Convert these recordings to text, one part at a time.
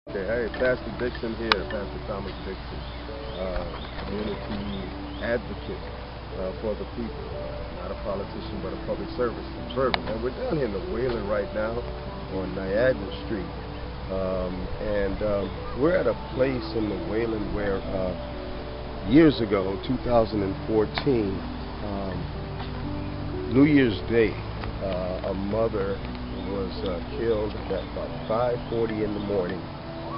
Okay, hey, Pastor Dixon here, Pastor Thomas Dixon, community advocate for the people, not a politician but a public servant. And we're down here in the Waylyn right now on Niagara Street, and we're at a place in the Waylyn where years ago, 2014, New Year's Day, a mother was killed at about 5:40 in the morning.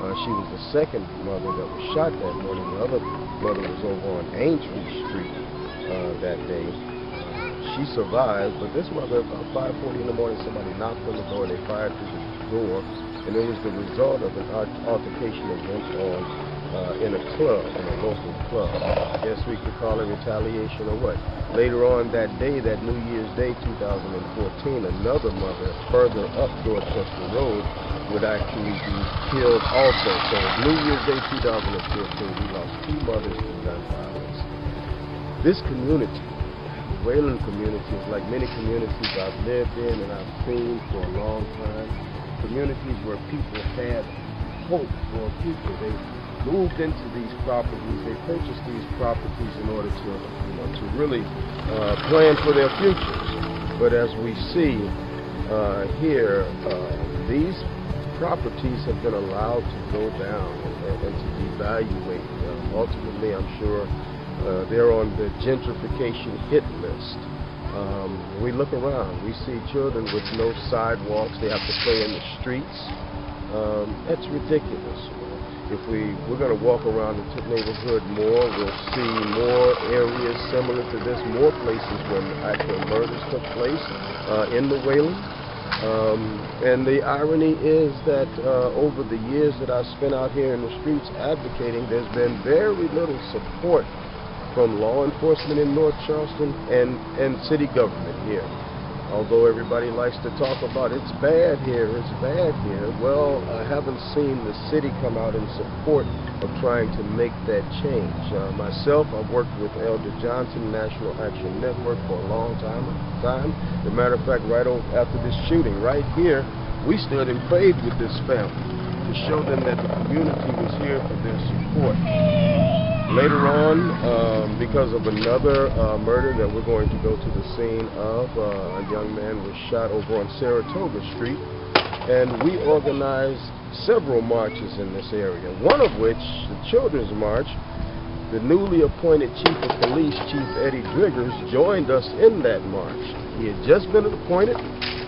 She was the second mother that was shot that morning. The other mother was over on Aintree Street that day. She survived, but this mother, about 5:40 in the morning, somebody knocked on the door. They fired through the door, and it was the result of an altercation that went on in a club, in a local club. I guess we could call it retaliation or what. Later on that day, that New Year's Day 2014, another mother further up Dorchester Road would actually be killed also. So New Year's Day 2014, we lost two mothers to gun violence. This community, the Waylyn community, is like many communities I've lived in and I've seen for a long time. Communities where people had hope for a future. They moved into these properties. They purchased these properties in order to, to really plan for their futures. But as we see here, these properties have been allowed to go down and to devaluate. Ultimately, I'm sure they're on the gentrification hit list. We look around, we see children with no sidewalks. They have to play in the streets. That's ridiculous. If we're going to walk around the neighborhood more, we'll see more areas similar to this, more places where actual murders took place in the Waylyn. And the irony is that over the years that I've spent out here in the streets advocating, there's been very little support from law enforcement in North Charleston and city government here. Although everybody likes to talk about it's bad here, well, I haven't seen the city come out in support of trying to make that change. Myself, I've worked with Elder Johnson National Action Network for a long time. As a matter of fact, right after this shooting, right here, we stood and prayed with this family to show them that the community was here for their support. Later on, because of another murder that we're going to go to the scene of, a young man was shot over on Saratoga Street, and we organized several marches in this area, one of which, the Children's March. The newly appointed Chief of Police, Chief Eddie Driggers, joined us in that march. He had just been appointed.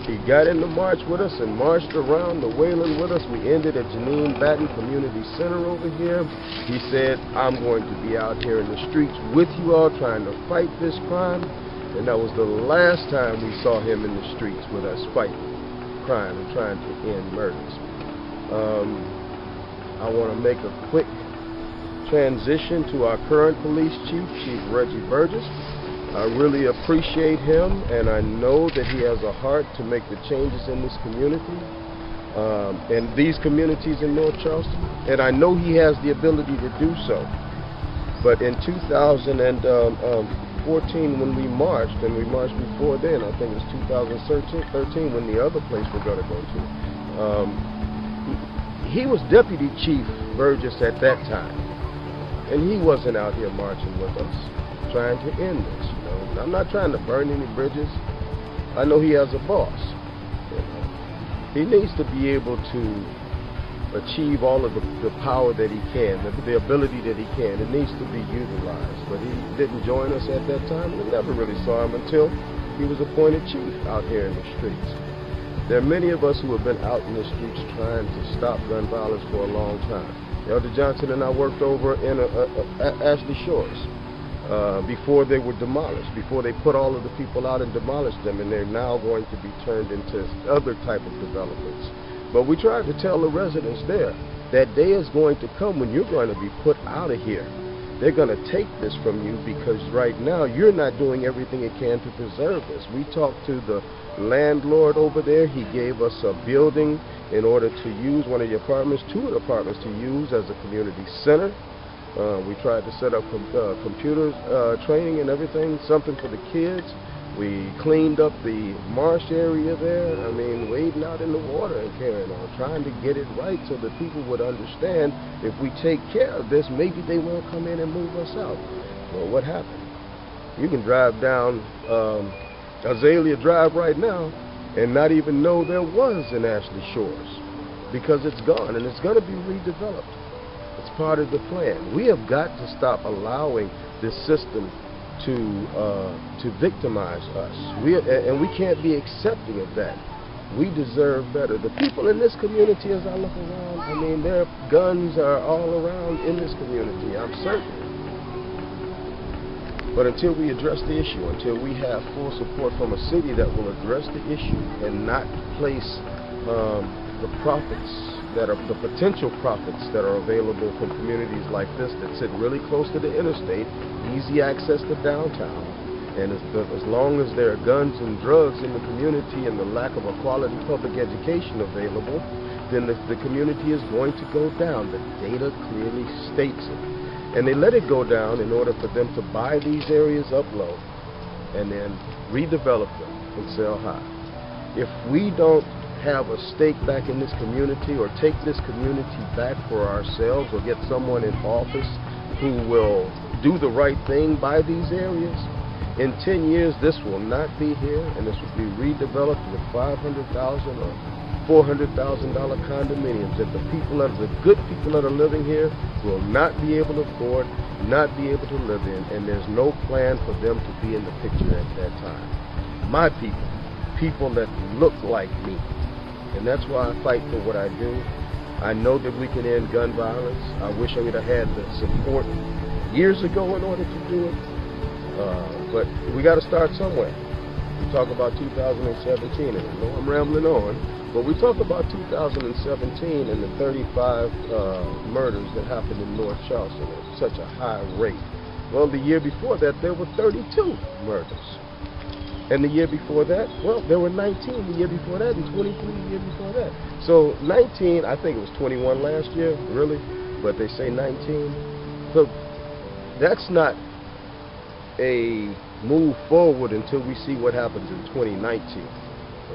He got in the march with us and marched around the Waylyn with us. We ended at Janine Batten Community Center over here. He said, I'm going to be out here in the streets with you all trying to fight this crime. And that was the last time we saw him in the streets with us fighting crime and trying to end murders. I want to make a quick transition to our current police chief, Chief Reggie Burgess. I really appreciate him, and I know that he has a heart to make the changes in this community and these communities in North Charleston, and I know he has the ability to do so. But in 2014, when we marched, and we marched before then, I think it was 2013 when the other place we're going to go to, he was Deputy Chief Burgess at that time, and he wasn't out here marching with us, trying to end this. I'm not trying to burn any bridges. I know he has a boss. He needs to be able to achieve all of the power that he can, the ability that he can. It needs to be utilized. But he didn't join us at that time. We never really saw him until he was appointed chief out here in the streets. There are many of us who have been out in the streets trying to stop gun violence for a long time. Elder Johnson and I worked over in Ashley Shores. Before they were demolished, before they put all of the people out and demolished them, and they're now going to be turned into other type of developments. But we tried to tell the residents there, that day is going to come when you're going to be put out of here. They're going to take this from you because right now you're not doing everything it can to preserve this. We talked to the landlord over there. He gave us a building in order to use one of the apartments, two of the apartments to use as a community center. We tried to set up computer training and everything, something for the kids. We cleaned up the marsh area there. I mean, wading out in the water and carrying on, trying to get it right so that people would understand if we take care of this, maybe they won't come in and move us out. Well, what happened? You can drive down Azalea Drive right now and not even know there was an Ashley Shores, because it's gone and it's going to be redeveloped. It's part of the plan. We have got to stop allowing this system to victimize us. And we can't be accepting of that. We deserve better. The people in this community, as I look around, I mean, their guns are all around in this community, I'm certain. But until we address the issue, until we have full support from a city that will address the issue and not place the profits that are the potential profits that are available from communities like this that sit really close to the interstate, easy access to downtown, and as long as there are guns and drugs in the community and the lack of a quality public education available, then the community is going to go down. The data clearly states it. And they let it go down in order for them to buy these areas up low and then redevelop them and sell high. If we don't have a stake back in this community, or take this community back for ourselves, or get someone in office who will do the right thing by these areas, in 10 years this will not be here, and this will be redeveloped with $500,000 or $400,000 condominiums that the good people that are living here will not be able to afford, not be able to live in, and there's no plan for them to be in the picture at that time. My people that look like me. And that's why I fight for what I do. I know that we can end gun violence. I wish I would have had the support years ago in order to do it. But we got to start somewhere. We talk about 2017, and I know I'm rambling on, but we talk about 2017 and the 35 murders that happened in North Charleston at such a high rate. Well, the year before that, there were 32 murders. And the year before that, well, there were 19 the year before that, and 23 the year before that. So 19, I think it was 21 last year, really, but they say 19. So that's not a move forward until we see what happens in 2019,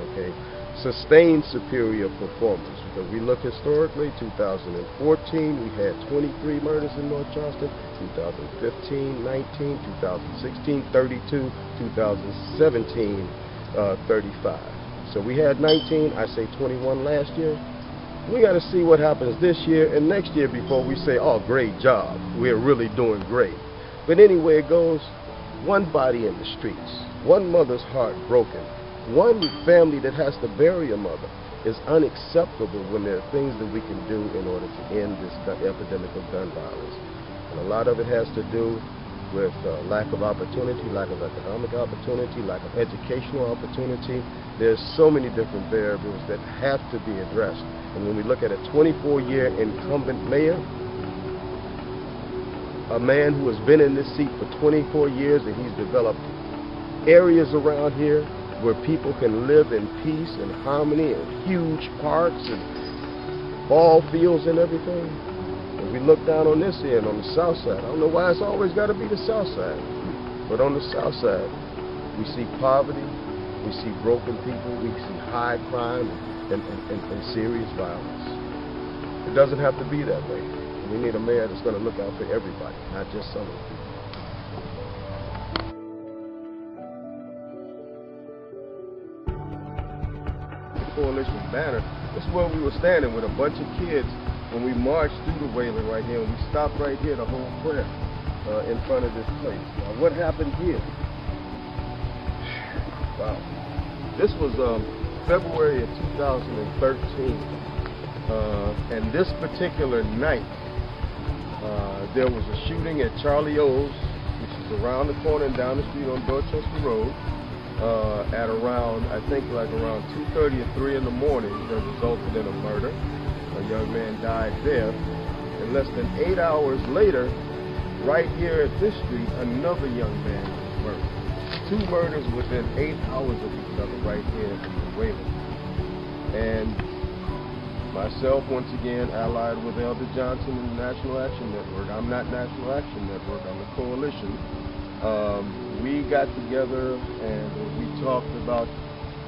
okay? Sustained superior performance, because we look historically, 2014, we had 23 murders in North Charleston, 2015, 19, 2016, 32, 2017, 35. So we had 19, I say 21 last year. We got to see what happens this year and next year before we say, oh, great job, we're really doing great. But anyway it goes, one body in the streets, one mother's heart broken, one family that has to bury a mother is unacceptable when there are things that we can do in order to end this epidemic of gun violence. And a lot of it has to do with lack of opportunity, lack of economic opportunity, lack of educational opportunity. There's so many different variables that have to be addressed. And when we look at a 24-year incumbent mayor, a man who has been in this seat for 24 years, and he's developed areas around here where people can live in peace and harmony, and huge parks and ball fields and everything. If we look down on this end, on the south side, I don't know why it's always got to be the south side, but on the south side, we see poverty, we see broken people, we see high crime and serious violence. It doesn't have to be that way. We need a mayor that's going to look out for everybody, not just some of the people. Coalition banner. This is where we were standing with a bunch of kids when we marched through the Waylyn right here, and we stopped right here to hold prayer in front of this place. Now, what happened here? Wow. This was February of 2013, and this particular night, there was a shooting at Charlie O's, which is around the corner and down the street on Dorchester Road. At around, I think like around 2:30 or 3 in the morning, that resulted in a murder. A young man died there. And less than 8 hours later, right here at this street, another young man was murdered. 2 murders within 8 hours of each other right here in the Waylyn. And myself, once again, allied with Elder Johnson and the National Action Network. I'm not National Action Network, I'm the coalition. We got together and we talked about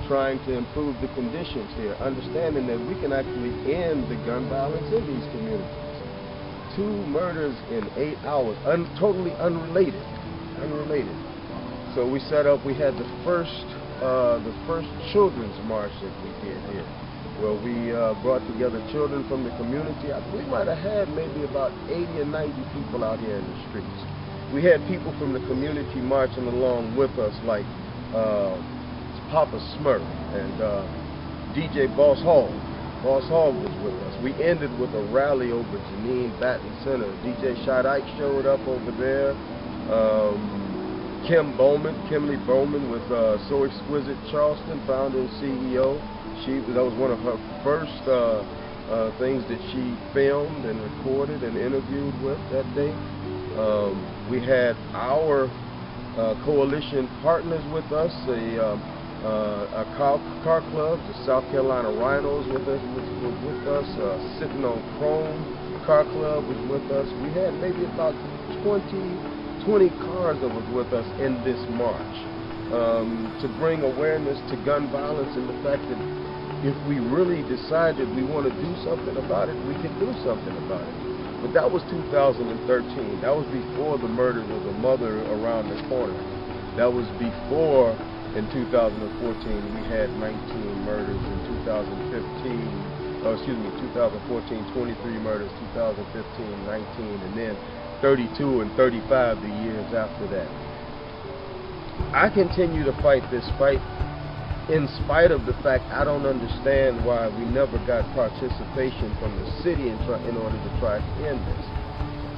trying to improve the conditions here, understanding that we can actually end the gun violence in these communities. 2 murders in 8 hours, totally unrelated. So we set up, we had the first children's march that we did here, where we brought together children from the community. We might have had maybe about 80 or 90 people out here in the streets. We had people from the community marching along with us, like Papa Smurf and DJ Boss Hogg. Boss Hogg was with us. We ended with a rally over Janine Batten Center. DJ Shot Ike showed up over there. Kimberly Bowman with So Exquisite Charleston, founder and CEO. That was one of her first things that she filmed and recorded and interviewed with that day. We had our coalition partners with us, a car club, the South Carolina Rhinos was with us, Sitting on Chrome car club was with us. We had maybe about 20 cars that was with us in this march to bring awareness to gun violence and the fact that if we really decided we want to do something about it, we can do something about it. But that was 2013. That was before the murders of the mother around the corner. That was before, in 2014, we had 19 murders. In 2014, 23 murders. 2015, 19, and then 32 and 35 the years after that. I continue to fight this fight in spite of the fact I don't understand why we never got participation from the city in order to try to end this.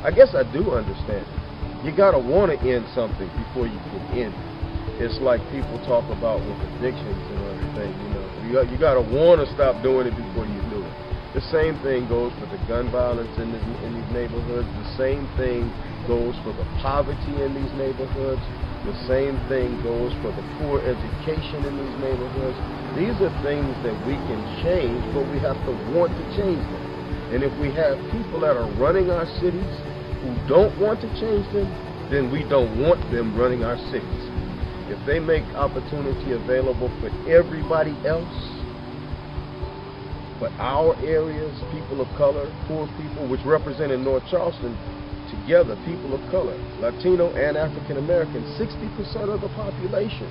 I guess I do understand it. You gotta want to end something before you can end it. It's like people talk about with addictions and everything, you gotta want to stop doing it before you do it. The same thing goes for the gun violence in these neighborhoods. The same thing goes for the poverty in these neighborhoods. The same thing goes for the poor education in these neighborhoods. These are things that we can change, but we have to want to change them. And if we have people that are running our cities who don't want to change them, then we don't want them running our cities. If they make opportunity available for everybody else, but our areas, people of color, poor people, which represent in North Charleston, together, people of color, Latino and African American, 60% of the population.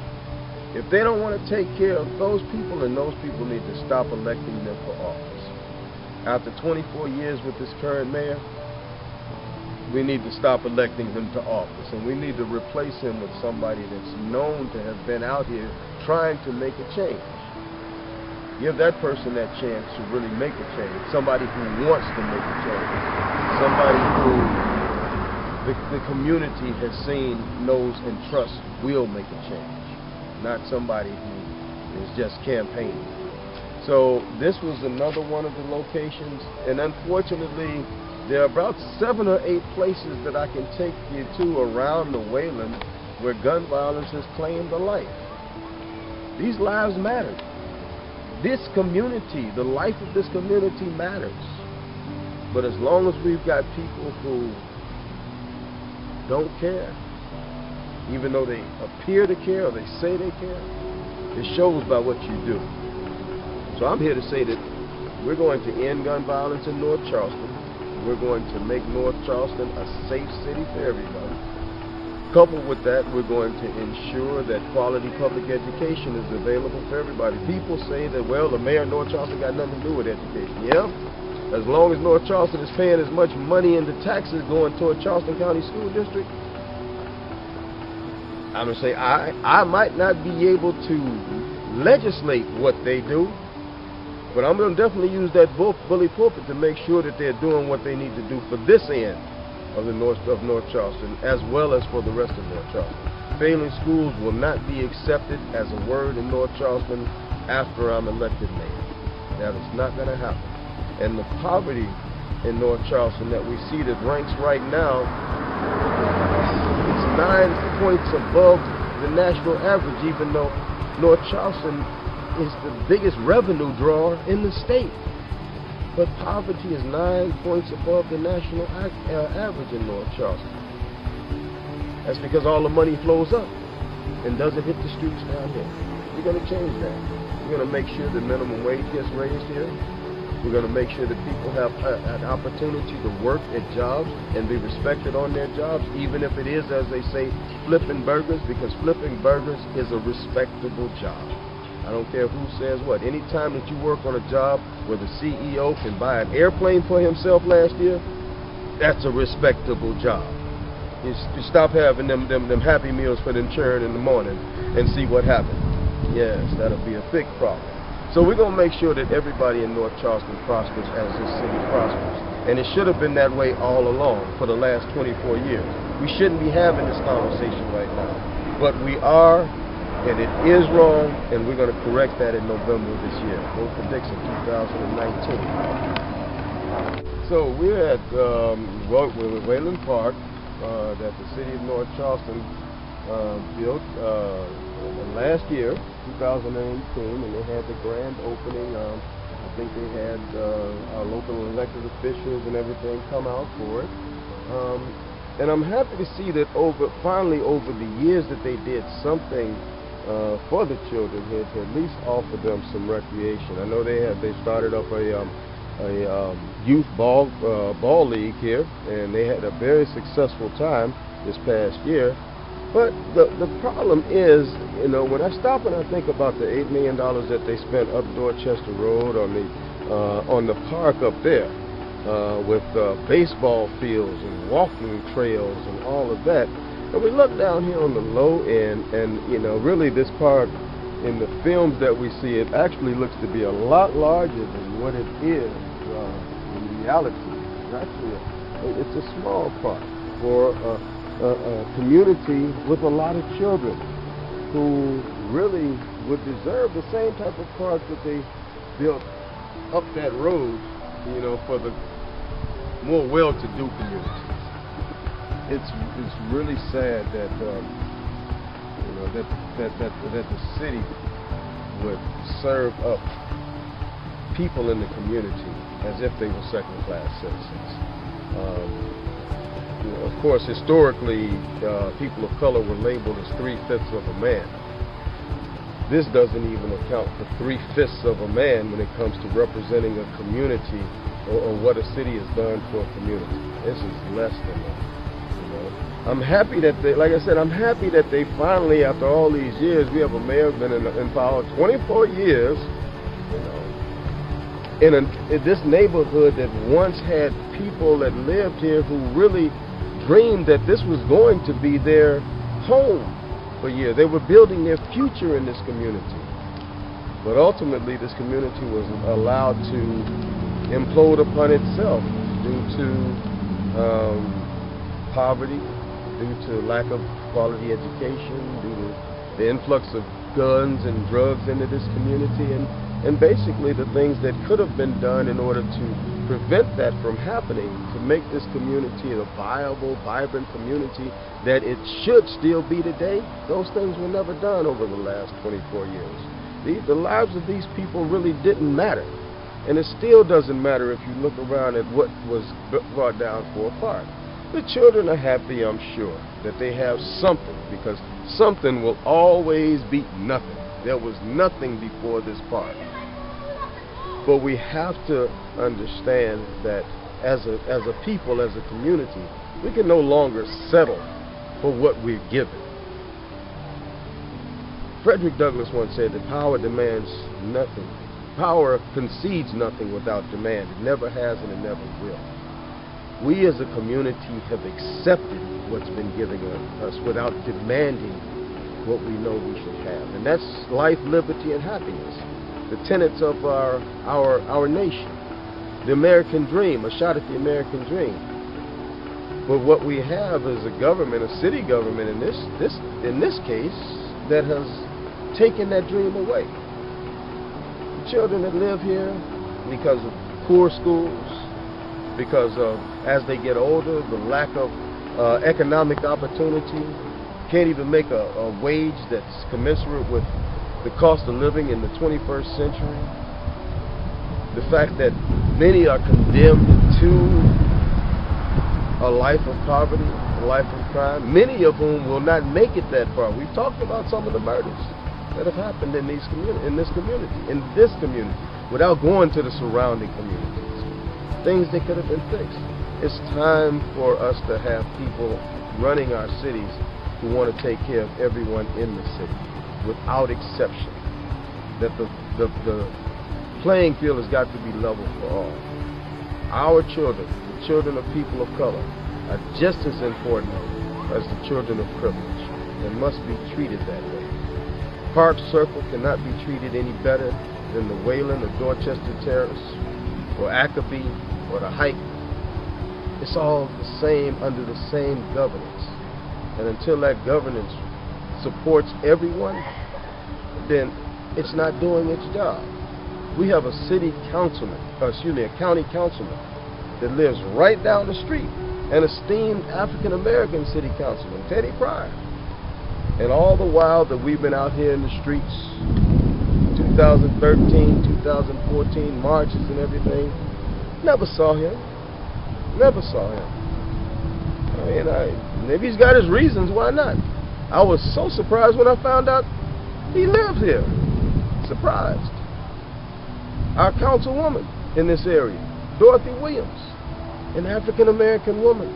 If they don't want to take care of those people, then those people need to stop electing them for office. After 24 years with this current mayor, we need to stop electing him to office, and we need to replace him with somebody that's known to have been out here trying to make a change. Give that person that chance to really make a change, somebody who wants to make a change, somebody who the community has seen, knows, and trusts will make a change, not somebody who is just campaigning. So this was another one of the locations, and unfortunately, there are about 7 or 8 places that I can take you to around the Waylyn where gun violence has claimed a life. These lives matter. This community, the life of this community matters. But as long as we've got people who don't care, even though they appear to care or they say they care, it shows by what you do. So I'm here to say that we're going to end gun violence in North Charleston. We're going to make North Charleston a safe city for everybody. Coupled with that, we're going to ensure that quality public education is available for everybody. People say that, well, the mayor of North Charleston got nothing to do with education. Yeah, as long as North Charleston is paying as much money into taxes going toward Charleston County School District, I'm going to say I might not be able to legislate what they do, but I'm going to definitely use that bully pulpit to make sure that they're doing what they need to do for this end of North Charleston, as well as for the rest of North Charleston. Failing schools will not be accepted as a word in North Charleston after I'm elected mayor. That is not going to happen. And the poverty in North Charleston that we see that ranks right now, it's 9 points above the national average, even though North Charleston is the biggest revenue drawer in the state. But poverty is 9 points above the national average in North Charleston. That's because all the money flows up and doesn't hit the streets down here. We're going to change that. We're going to make sure the minimum wage gets raised here. We're going to make sure that people have an opportunity to work at jobs and be respected on their jobs, even if it is, as they say, flipping burgers, because flipping burgers is a respectable job. I don't care who says what. Anytime that you work on a job where the CEO can buy an airplane for himself last year, that's a respectable job. You stop having them Happy Meals for them churn in the morning and see what happens. Yes, that'll be a big problem. So we're going to make sure that everybody in North Charleston prospers as this city prospers. And it should have been that way all along for the last 24 years. We shouldn't be having this conversation right now. But we are, and it is wrong, and we're going to correct that in November of this year. Vote for Dixon 2019. So we're at Waylyn Park that the city of North Charleston built last year, 2018, and they had the grand opening. I think they had our local elected officials and everything come out for it. And I'm happy to see that finally over the years that they did something for the children here to at least offer them some recreation. I know they started up a youth ball league here, and they had a very successful time this past year. But the problem is, you know, when I stop and I think about the $8 million that they spent up Dorchester Road on the park up there with baseball fields and walking trails and all of that, and we look down here on the low end, and you know, really this park in the films that we see, it actually looks to be a lot larger than what it is in reality. It's a small park for a community with a lot of children who really would deserve the same type of park that they built up that road, you know, for the more well-to-do community. It's really sad that you know that the city would serve up people in the community as if they were second-class citizens. You know, of course, historically, people of color were labeled as 3/5 of a man. This doesn't even account for 3/5 of a man when it comes to representing a community or what a city has done for a community. This is less than that. You know, I'm happy that they, like I said, I'm happy that they finally, after all these years, we have a mayor who's been in power 24 years. You know, in this neighborhood that once had people that lived here who really dreamed that this was going to be their home for years. They were building their future in this community. But ultimately, this community was allowed to implode upon itself due to poverty, due to lack of quality education, due to the influx of guns and drugs into this community, and basically the things that could have been done in order to prevent that from happening, to make this community a viable, vibrant community that it should still be today. Those things were never done over the last 24 years. The lives of these people really didn't matter. And it still doesn't matter if you look around at what was brought down for a park. The children are happy, I'm sure, that they have something, because something will always beat nothing. There was nothing before this park. But we have to understand that as a people, as a community, we can no longer settle for what we're given. Frederick Douglass once said that power demands nothing. Power concedes nothing without demand. It never has and it never will. We as a community have accepted what's been given us without demanding what we know we should have. And that's life, liberty, and happiness. The tenets of our nation. The American dream, a shot at the American dream. But what we have is a government, a city government in this case, that has taken that dream away. The children that live here, because of poor schools, because of, as they get older, the lack of economic opportunity, can't even make a wage that's commensurate with the cost of living in the 21st century. The fact that many are condemned to a life of poverty, a life of crime, many of whom will not make it that far. We've talked about some of the murders that have happened in this community, without going to the surrounding communities. Things that could have been fixed. It's time for us to have people running our cities who want to take care of everyone in the city, without exception. That the playing field has got to be level for all. Our children, the children of people of color, are just as important as the children of privilege and must be treated that way. Park Circle cannot be treated any better than the Waylyn or Dorchester Terrace or Ackerby or the Heights. It's all the same, under the same governance. And until that governance supports everyone, then it's not doing its job. We have a a county councilman that lives right down the street, an esteemed African-American city councilman, Teddy Pryor. And all the while that we've been out here in the streets, 2013, 2014, marches and everything, never saw him. Never saw him. I mean, maybe he's got his reasons, why not? I was so surprised when I found out he lived here. Surprised. Our councilwoman in this area, Dorothy Williams, an African-American woman,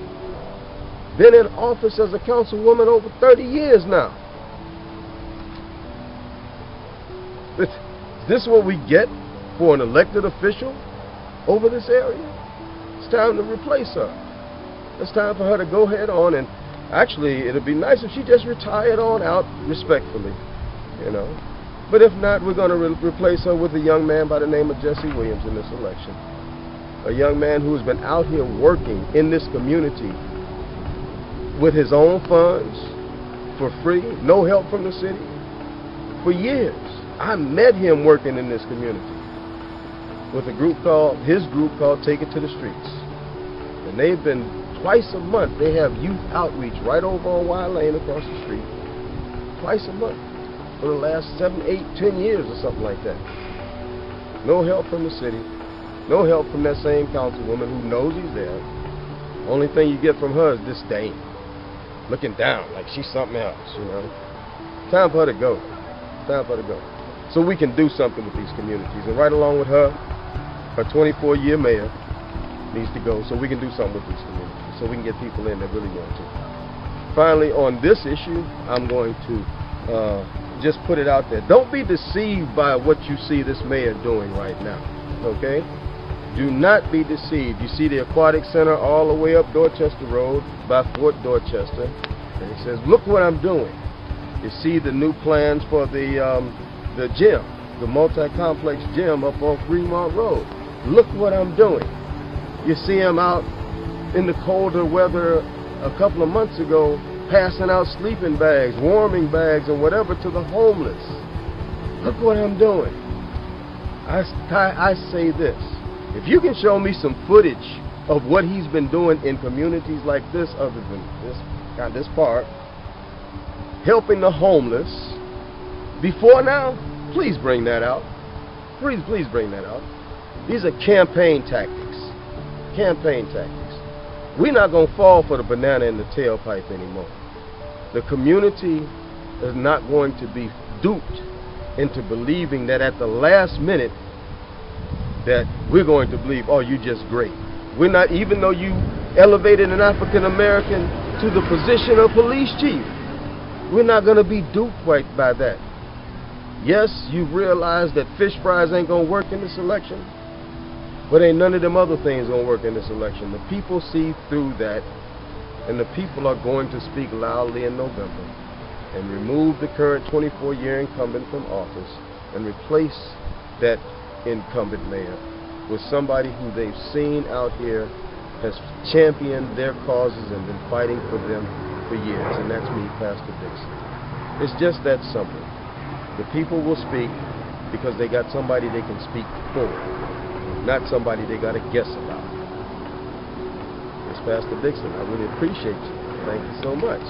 been in office as a councilwoman over 30 years now. Is this what we get for an elected official over this area? It's time to replace her. It's time for her to go head on, and actually it'd be nice if she just retired on out respectfully, you know. But if not, we're going to replace her with a young man by the name of Jesse Williams in this election. A young man who has been out here working in this community with his own funds, for free, no help from the city, for years. I met him working in this community with his group called Take It to the Streets. And they've been twice a month. They have youth outreach right over on Waylyn across the street. Twice a month for the last 7, 8, 10 years or something like that. No help from the city. No help from that same councilwoman who knows he's there. Only thing you get from her is disdain. Looking down like she's something else, you know. Time for her to go. Time for her to go. So we can do something with these communities. And right along with her 24-year mayor needs to go so we can do something with these communities, so we can get people in that really want to. Finally, on this issue, I'm going to just put it out there. Don't be deceived by what you see this mayor doing right now, okay? Do not be deceived. You see the aquatic center all the way up Dorchester Road by Fort Dorchester, and he says, look what I'm doing. You see the new plans for the gym, the multi-complex gym up off Fremont Road. Look what I'm doing. You see him out in the colder weather a couple of months ago passing out sleeping bags, warming bags, and whatever to the homeless. Look what I'm doing. I say this. If you can show me some footage of what he's been doing in communities like this, other than this part, helping the homeless, before now, please bring that out. Please bring that out. These are campaign tactics. Campaign tactics. We're not going to fall for the banana in the tailpipe anymore. The community is not going to be duped into believing that at the last minute that we're going to believe, oh, you're just great. We're not, even though you elevated an African American to the position of police chief, we're not going to be duped by that. Yes, you realize that fish fries ain't going to work in this election, but ain't none of them other things going to work in this election. The people see through that, and the people are going to speak loudly in November and remove the current 24-year incumbent from office and replace that incumbent mayor with somebody who they've seen out here has championed their causes and been fighting for them for years, and that's me, Pastor Dixon. It's just that simple. The people will speak because they got somebody they can speak for, not somebody they got to guess about. It's Pastor Dixon. I really appreciate you. Thank you so much.